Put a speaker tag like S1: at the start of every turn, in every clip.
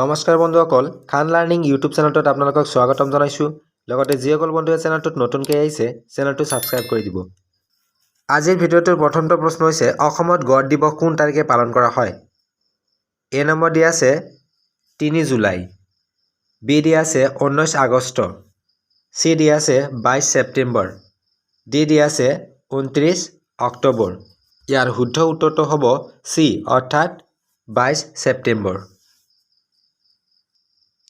S1: নমস্কাৰ বন্ধুসকল, খান learning YouTube চেনেলটোত আপোনালোকক স্বাগতম জনাইছোঁ। লগতে যিসকল বন্ধুৱে চেনেলটোত নতুনকৈ আহিছে, চেনেলটো ছাবস্ক্ৰাইব কৰি দিব। আজিৰ ভিডিঅ'টোৰ প্ৰথমটো প্ৰশ্ন হৈছে অসমত গড় দিৱস কোন তাৰিখে পালন কৰা হয়? এ নম্বৰ দিয়া আছে 3 জুলাই, বি দিয়া আছে 19 আগষ্ট, চি দিয়া আছে 22 ছেপ্টেম্বৰ, ডি দিয়া আছে 29 অক্টোবৰ। ইয়াৰ শুদ্ধ উত্তৰটো হ'ব চি অৰ্থাৎ 22 ছেপ্টেম্বৰ।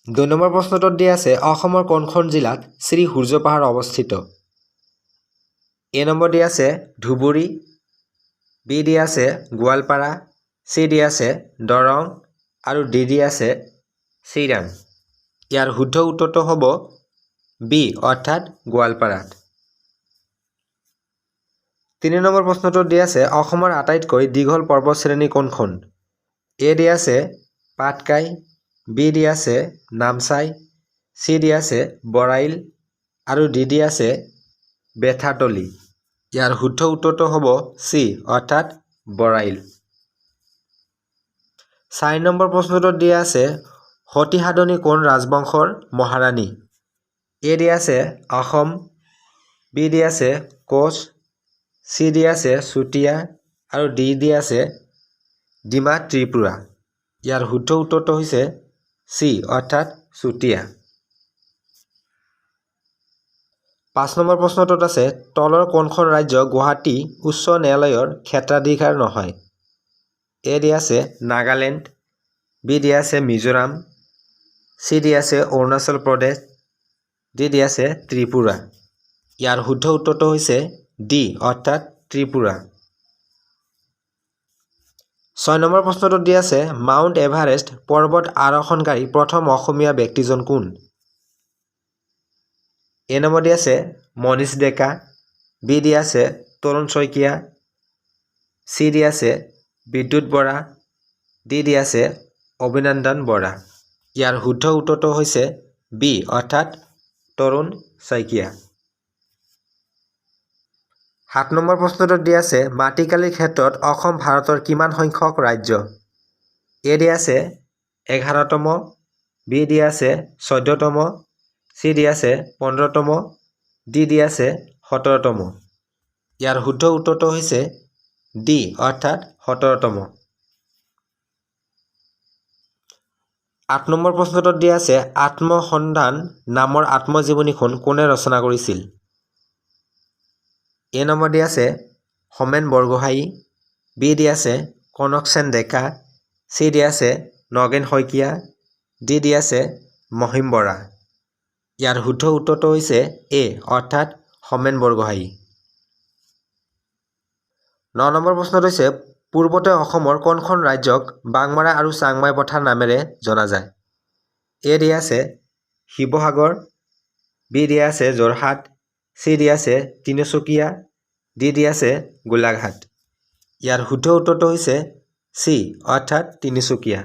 S1: 2 নম্বৰ প্ৰশ্নটোত দিয়া আছে অসমৰ কোনখন জিলাত শ্ৰী সূৰ্য পাহাৰ অৱস্থিত? এ নম্বৰ দিয়া আছে ধুবুৰী, বি দিয়া আছে গোৱালপাৰা, চি দিয়া আছে দৰং আৰু ডি দিয়া আছে চিৰাং। ইয়াৰ শুদ্ধ উত্তৰটো হ'ব বি অৰ্থাৎ গোৱালপাৰাত। 3 নম্বৰ প্ৰশ্নটোত দিয়া আছে অসমৰ আটাইতকৈ দীঘল পৰ্বতশ্ৰেণী কোনখন? এ দিয়া আছে পাটকাই, বি দিয়া আছে নামচাই, চি দিয়া আছে বৰাইল আৰু ডি দিয়া আছে বেথাতলি। ইয়াৰ শুদ্ধ উত্তৰটো হ'ব চি অৰ্থাৎ বৰাইল। 4 নম্বৰ প্ৰশ্নটোত দিয়া আছে সতী সাধনী কোন ৰাজবংশৰ মহাৰাণী? এ দিয়া আছে আহোম, বি দিয়া আছে কোচ, চি দিয়া আছে চুতীয়া আৰু ডি দিয়া আছে ডিমা ত্ৰিপুৰা। ইয়াৰ শুদ্ধ উত্তৰটো হৈছে চি অৰ্থাৎ চুতীয়া। 5 নম্বৰ প্ৰশ্নটোত আছে তলৰ কোনখন ৰাজ্য গুৱাহাটী উচ্চ ন্যায়ালয়ৰ ক্ষেত্ৰাধিকাৰ নহয়? এ দিয়া আছে নাগালেণ্ড, বি দিয়া আছে মিজোৰাম, চি দিয়া আছে অৰুণাচল প্ৰদেশ, ডি দিয়া আছে ত্ৰিপুৰা। ইয়াৰ শুদ্ধ উত্তৰটো হৈছে ডি অৰ্থাৎ ত্ৰিপুৰা। 6 নম্বৰ প্ৰশ্নটোত দিয়া আছে মাউণ্ট এভাৰেষ্ট পৰ্বত আৰোহণকাৰী প্ৰথম অসমীয়া ব্যক্তিজন কোন? এ নম্বৰ দিয়া আছে মনীষ ডেকা, বি দিয়া আছে তৰুণ শইকীয়া, চি দিয়া আছে বিদ্যুৎ বৰা, ডি দিয়া আছে অভিনন্দন বৰা। ইয়াৰ শুদ্ধ উত্তৰটো হৈছে বি অৰ্থাৎ তৰুণ শইকীয়া। 7 নম্বৰ প্ৰশ্নটোত দিয়া আছে মাটিকালিৰ ক্ষেত্ৰত অসম ভাৰতৰ কিমান সংখ্যক ৰাজ্য? এ দিয়া আছে 11তম, বি দিয়া আছে 14তম, চি দিয়া আছে 15তম, ডি দিয়া আছে 17তম। ইয়াৰ শুদ্ধ উত্তৰটো হৈছে ডি অৰ্থাৎ 17তম। 8 নম্বৰ প্ৰশ্নটোত দিয়া আছে আত্মসন্ধান নামৰ আত্মজীৱনীখন কোনে ৰচনা কৰিছিল? এ নম্বৰ দিয়া আছে হোমেন বৰগোহাঞি, বি দিয়া আছে কনকসেন ডেকা, চি দিয়া আছে নগেন শইকীয়া, ডি দিয়া আছে মহিম বৰা। ইয়াৰ শুদ্ধ উত্তৰটো হৈছে এ অৰ্থাৎ হোমেন বৰগোহাঞি। 9 নম্বৰ প্ৰশ্নটো হৈছে পূৰ্বতে অসমৰ কোনখন ৰাজ্যক বাংমাৰা আৰু চাংমাই পথাৰ নামেৰে জনা যায়? এ দিয়া আছে শিৱসাগৰ, বি দিয়া আছে যোৰহাট, চি দিয়া আছে তিনিচুকীয়া, ডি দিয়া আছে গোলাঘাট। ইয়াৰ শুদ্ধ উত্তৰটো হৈছে চি অৰ্থাৎ তিনিচুকীয়া।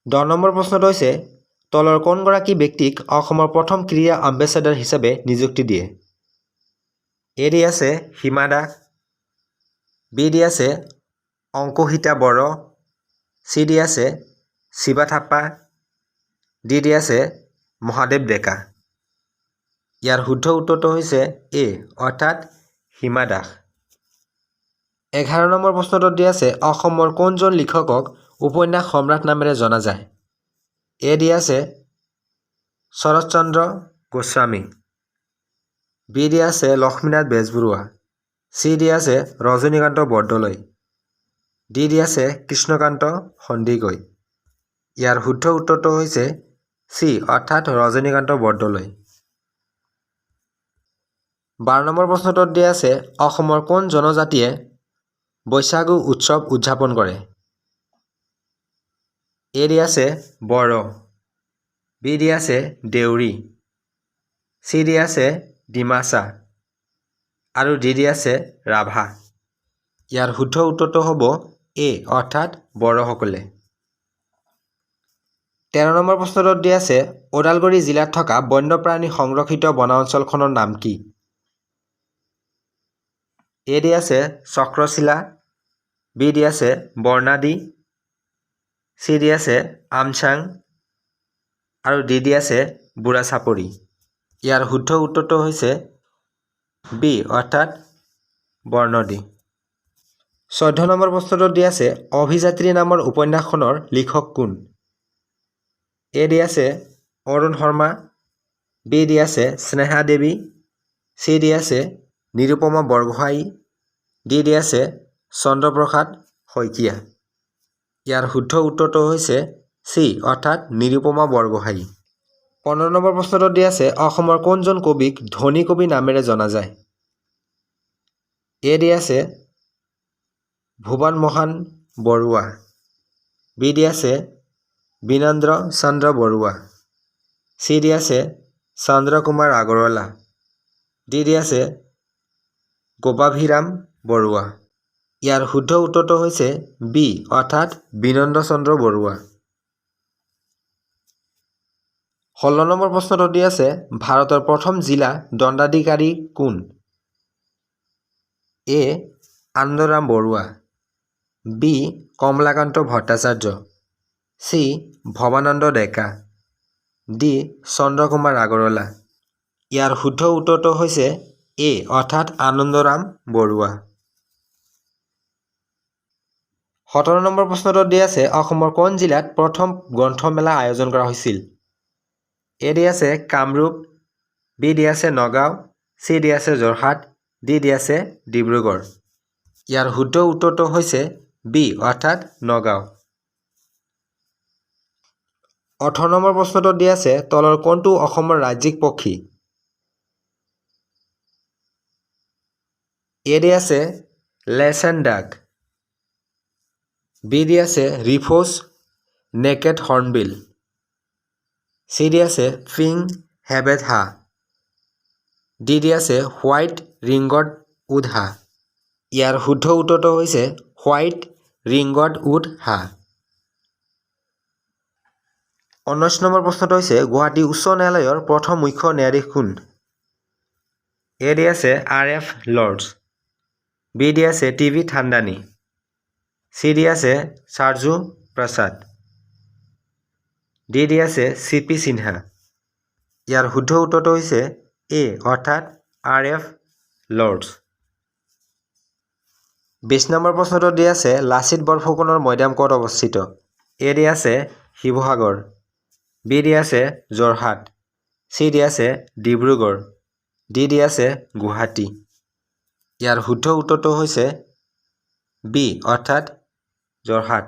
S1: 10 নম্বৰ প্ৰশ্নটো হৈছে তলৰ কোনগৰাকী ব্যক্তিক অসমৰ প্ৰথম ক্ৰীড়া এম্বেচেডৰ হিচাপে নিযুক্তি দিয়ে? এ দি আছে হিমা দাস, বি দি আছে অংকুশিতা বড়ো, চি দি আছে শিৱা থাপা, ডি দি আছে মহাদেৱ ডেকা। ইয়াৰ শুদ্ধ উত্তৰটো হৈছে এ অৰ্থাৎ হিমা দাস। 11 নম্বৰ প্ৰশ্নটোত দি আছে অসমৰ কোনজন লিখকক উপন্যাস সম্ৰাট নামেৰে জনা যায়? এ দি আছে শৰৎচন্দ্ৰ গোস্বামী, বি দি আছে লক্ষ্মীনাথ বেজবৰুৱা, চি দি আছে ৰজনীকান্ত বৰদলৈ, ডি দি আছে কৃষ্ণকান্ত সন্দিকৈ। ইয়াৰ শুদ্ধ উত্তৰটো হৈছে চি অৰ্থাৎ ৰজনীকান্ত বৰদলৈ। 12 নম্বৰ প্ৰশ্নটোত দিয়া আছে অসমৰ কোন জনজাতিয়ে বৈশাগু উৎসৱ উদযাপন কৰে? এ দি আছে বড়ো, বি দি আছে দেউৰী, চি দি আছে ডিমাচা আৰু ডি দি আছে ৰাভা। ইয়াৰ শুদ্ধ উত্তৰটো হ'ব এ অৰ্থাৎ বড়োসকলে। 13 নম্বৰ প্ৰশ্নটোত দিয়া আছে ওদালগুৰি জিলাত থকা বন্যপ্ৰাণী সংৰক্ষিত বনাঞ্চলখনৰ নাম কি? এ দি আছে চক্ৰশিলা, বি দি আছে বৰ্ণালী, চি দি আছে আমচাং আৰু ডি দি আছে বুঢ়া চাপৰি। ইয়াৰ শুদ্ধ উত্তৰটো হৈছে বি অৰ্থাৎ বৰ্ণদ্বী। 14 নম্বৰ প্ৰশ্নটো দি আছে অভিযাত্ৰী নামৰ উপন্যাসখনৰ লিখক কোন? এ দি আছে অৰুণ শৰ্মা, বি দি আছে স্নেহা দেৱী, চি দি আছে নিৰুপমা বৰগোহাঁই, ডি দি আছে চন্দ্ৰপ্ৰসাদ শইকীয়া। ইয়াৰ শুদ্ধ উত্তৰটো হৈছে চি অৰ্থাৎ নিৰুপমা বৰগোহাঁই। 15 নম্বৰ প্ৰশ্নটো দি আছে অসমৰ কোনজন কবিক ধনী কবি নামেৰে জনা যায়? এ দি আছে ভুৱন মোহন বৰুৱা, বি দি আছে বীনেন্দ্ৰ চন্দ্ৰ বৰুৱা, চি দি আছে চন্দ্ৰ কুমাৰ আগৰৱালা, ডি দি আছে গোপাভিৰাম বৰুৱা। ইয়াৰ শুদ্ধ উত্তৰটো হৈছে বি অৰ্থাৎ বীনেন্দ্ৰ চন্দ্ৰ বৰুৱা। 16 নম্বৰ প্ৰশ্নটো দি আছে ভাৰতৰ প্ৰথম জিলা দণ্ডাধিকাৰী কোন? এ আনন্দৰাম বৰুৱা, বি কমলাকান্ত ভট্টাচাৰ্য, চি ভৱানন্দ ডেকা, ডি চন্দ্ৰকুমাৰ আগৰৱালা। ইয়াৰ শুদ্ধ উত্তৰটো হৈছে এ অৰ্থাৎ আনন্দৰাম বৰুৱা। 17 নম্বৰ প্ৰশ্নটো দি আছে অসমৰ কোন জিলাত প্ৰথম গ্ৰন্থমেলা আয়োজন কৰা হৈছিল? এ দি আছে কামৰূপ, বি দি আছে নগাঁও, চি দি আছে যোৰহাট, ডি দি আছে ডিব্ৰুগড়। ইয়াৰ শুদ্ধ উত্তৰটো হৈছে বি অৰ্থাৎ নগাঁও। 18 নম্বৰ প্ৰশ্নটো দি আছে তলৰ কোনটো অসমৰ ৰাজ্যিক পক্ষী? এ দি আছে লেচেন ডাক, বি দি আছে ৰিফোচ নেকেড হৰ্ণবিল, চি দি আছে ফিং হেবেট হাঁহ, ডি দি আছে হোৱাইট ৰিংগড উড হাঁহ। ইয়াৰ শুদ্ধ উত্তৰটো হৈছে হোৱাইট ৰিংগড উড হাঁহ। 19 নম্বৰ প্ৰশ্নটো হৈছে গুৱাহাটী উচ্চ ন্যায়ালয়ৰ প্ৰথম মুখ্য ন্যায়াধীশ কোন? এ দি আছে R.F. লৰ্ডছ, বি দি আছে টি.ভি. থাণ্ডানী, চি দি আছে চাৰ্জু প্ৰসাদ, ডি দি আছে চি.পি. সিনহা। ইয়াৰ শুদ্ধ উত্তৰটো হৈছে এ অৰ্থাৎ R.F. লৰ্ডছ। 20 নম্বৰ প্ৰশ্নটো দি আছে লাচিত বৰফুকনৰ মৈদাম ক'ত অৱস্থিত? এ দি আছে শিৱসাগৰ, বি দি আছে যোৰহাট, চি দি আছে ডিব্ৰুগড়, ডি দি আছে গুৱাহাটী। ইয়াৰ শুদ্ধ উত্তৰটো হৈছে বি অৰ্থাৎ যোৰহাট।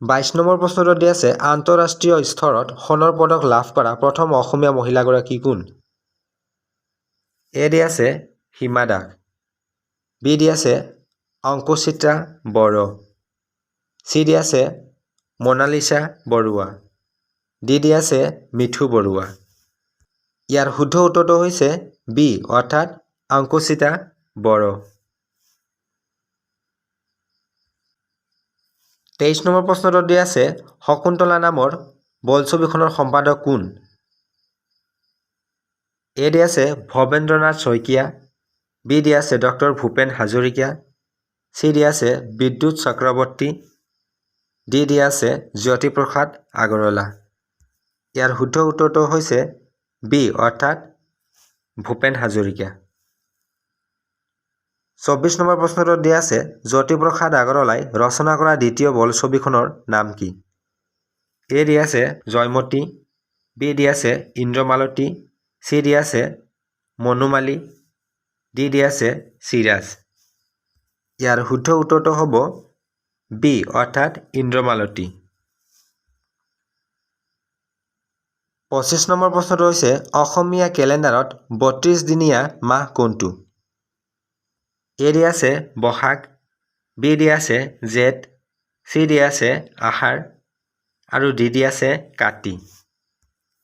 S1: 22 নম্বৰ প্ৰশ্নটো দি আছে আন্তঃৰাষ্ট্ৰীয় স্তৰত সোণৰ পদক লাভ কৰা প্ৰথম অসমীয়া মহিলাগৰাকী কোন? এ দি আছে হিমা দাস, বি দি আছে অংকুচিত্ৰা বড়ো, চি দি আছে মনালিছা বৰুৱা, ডি দি আছে মিঠু বৰুৱা। ইয়াৰ শুদ্ধ উত্তৰটো হৈছে বি অৰ্থাৎ অংকুচিতা বড়ো। 23 নম্বৰ প্ৰশ্নটো দি আছে শকুন্তলা নামৰ বোলছবিখনৰ সম্পাদক কোন? এ দি আছে ভৱেন্দ্ৰনাথ শইকীয়া, বি দি আছে ডক্টৰ ভূপেন হাজৰিকা, চি দি আছে বিদ্যুৎ চক্ৰৱৰ্তী, ডি দি আছে জ্যোতিপ্ৰসাদ আগৰৱালা। ইয়াৰ শুদ্ধ উত্তৰটো হৈছে বি অৰ্থাৎ ভূপেন হাজৰিকা। 24 নম্বৰ প্ৰশ্নটো দি আছে জ্যোতিপ্ৰসাদ আগৰৱালাই ৰচনা কৰা দ্বিতীয় বোলছবিখনৰ নাম কি? এ দি আছে জয়মতী, বি দি আছে ইন্দ্ৰমালতী, চি দি আছে মনোমালী, ডি দি আছে চিৰাজ। ইয়াৰ শুদ্ধ উত্তৰটো হ'ব বি অৰ্থাৎ ইন্দ্ৰমালতী। 25 নম্বৰ প্ৰশ্নটো হৈছে অসমীয়া কেলেণ্ডাৰত 32 দিনীয়া মাহ কোনটো? এ দি আছে বহাগ, বি দি আছে জেঠ, চি দি আছে আহাৰ আৰু ডি দি আছে কাতি।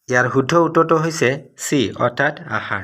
S1: ইয়াৰ শুদ্ধ উত্তৰটো হৈছে চি অৰ্থাৎ আহাৰ।